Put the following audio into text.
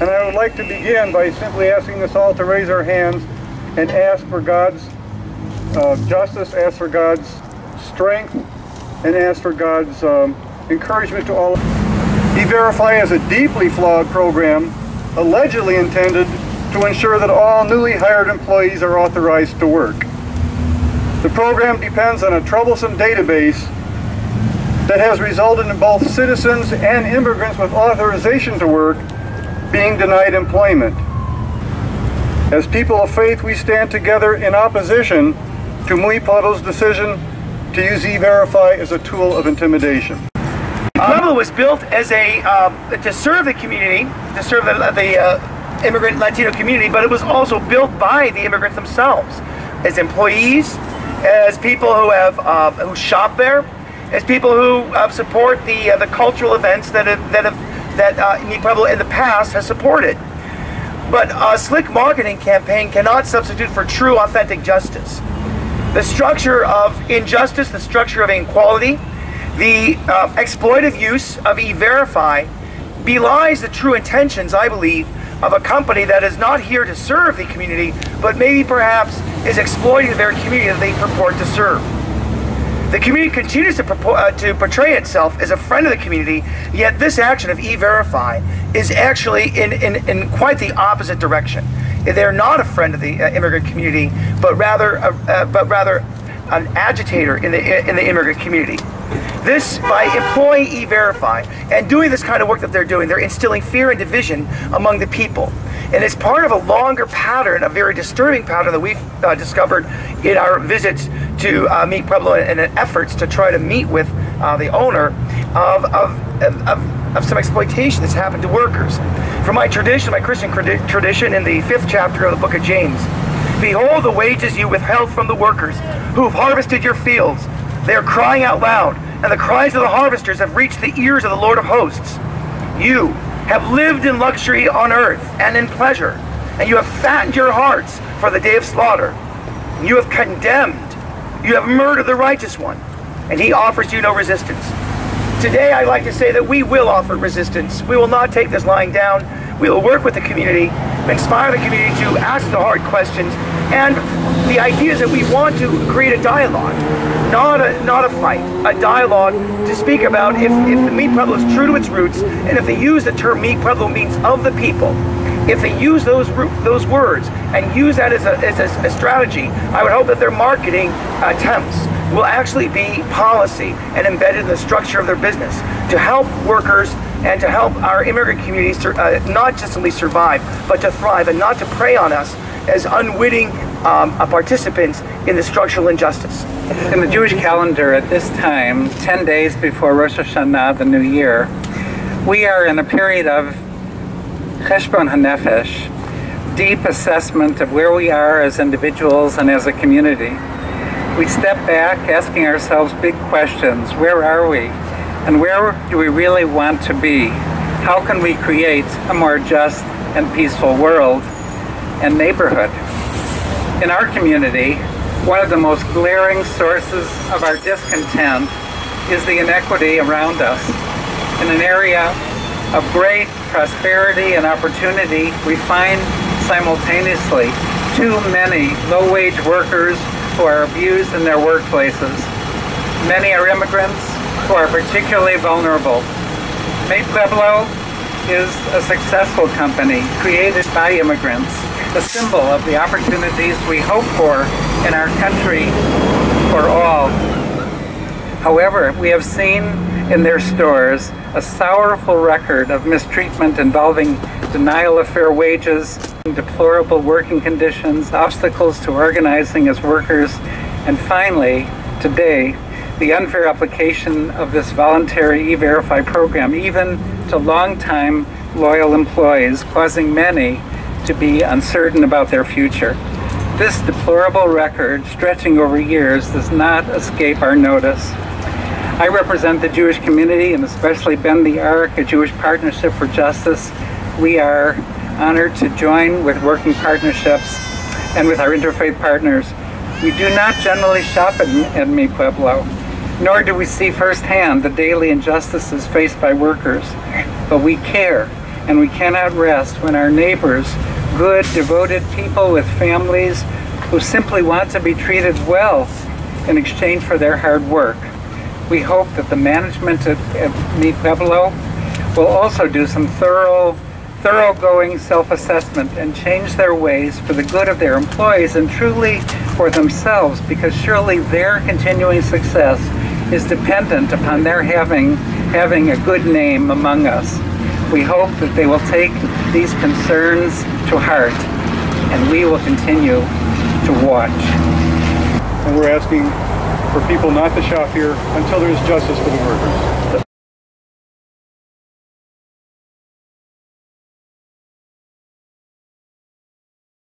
And I would like to begin by simply asking us all to raise our hands and ask for God's justice, ask for God's strength, and ask for God's encouragement to all. E-Verify is a deeply flawed program allegedly intended to ensure that all newly hired employees are authorized to work. The program depends on a troublesome database that has resulted in both citizens and immigrants with authorization to work being denied employment. As people of faith, we stand together in opposition to Pueblo's decision to use E-Verify as a tool of intimidation. Pueblo was built as to serve the community, to serve the immigrant Latino community, but it was also built by the immigrants themselves, as employees, as people who who shop there, as people who support the cultural events that Pueblo in the past has supported. But a slick marketing campaign cannot substitute for true, authentic justice. The structure of injustice, the structure of inequality, the exploitive use of E-Verify belies the true intentions, I believe, of a company that is not here to serve the community, but maybe perhaps is exploiting the very community that they purport to serve. The community continues to portray itself as a friend of the community, yet this action of E-Verify is actually in quite the opposite direction. They're not a friend of the immigrant community, but rather an agitator in the immigrant community. This, by employing E-Verify and doing this kind of work that they're doing, they're instilling fear and division among the people. And it's part of a longer pattern, a very disturbing pattern that we've discovered in our visits to meet Pueblo and efforts to try to meet with the owner of some exploitation that's happened to workers. From my tradition, my Christian tradition, in the 5th chapter of the book of James, behold the wages you withheld from the workers who have harvested your fields. They are crying out loud, and the cries of the harvesters have reached the ears of the Lord of hosts. You have lived in luxury on earth and in pleasure, and you have fattened your hearts for the day of slaughter. You have condemned, you have murdered the righteous one, and he offers you no resistance. Today I'd like to say that we will offer resistance. We will not take this lying down. We will work with the community, inspire the community to ask the hard questions, and the idea is that we want to create a dialogue, not a fight, a dialogue to speak about if the Meet Pueblo is true to its roots, and if they use the term Meet Pueblo means of the people. If they use those words and use that as a strategy, I would hope that their marketing attempts will actually be policy and embedded in the structure of their business to help workers and to help our immigrant communities not just only survive, but to thrive, and not to prey on us as unwitting participants in the structural injustice. In the Jewish calendar at this time, 10 days before Rosh Hashanah, the new year, we are in a period of Cheshbon HaNefesh, deep assessment of where we are as individuals and as a community. We step back asking ourselves big questions. Where are we? And where do we really want to be? How can we create a more just and peaceful world and neighborhood? In our community, one of the most glaring sources of our discontent is the inequity around us. In an area of great prosperity and opportunity, we find simultaneously too many low-wage workers who are abused in their workplaces. Many are immigrants who are particularly vulnerable. Meet Pueblo is a successful company created by immigrants, the symbol of the opportunities we hope for in our country for all. However, we have seen in their stores a sorrowful record of mistreatment involving denial of fair wages, deplorable working conditions, obstacles to organizing as workers, and finally, today, the unfair application of this voluntary E-Verify program, even to long-time loyal employees, causing many to be uncertain about their future. This deplorable record, stretching over years, does not escape our notice. I represent the Jewish community, and especially Bend the Ark, a Jewish partnership for justice. We are honored to join with working partnerships and with our interfaith partners. We do not generally shop at Mi Pueblo, nor do we see firsthand the daily injustices faced by workers, but we care, and we cannot rest when our neighbors, good, devoted people with families who simply want to be treated well in exchange for their hard work. We hope that the management at Mi Pueblo will also do some thoroughgoing self-assessment and change their ways for the good of their employees and truly for themselves, because surely their continuing success is dependent upon their having a good name among us. We hope that they will take these concerns to heart, and we will continue to watch. And we're asking for people not to shop here until there's justice for the workers.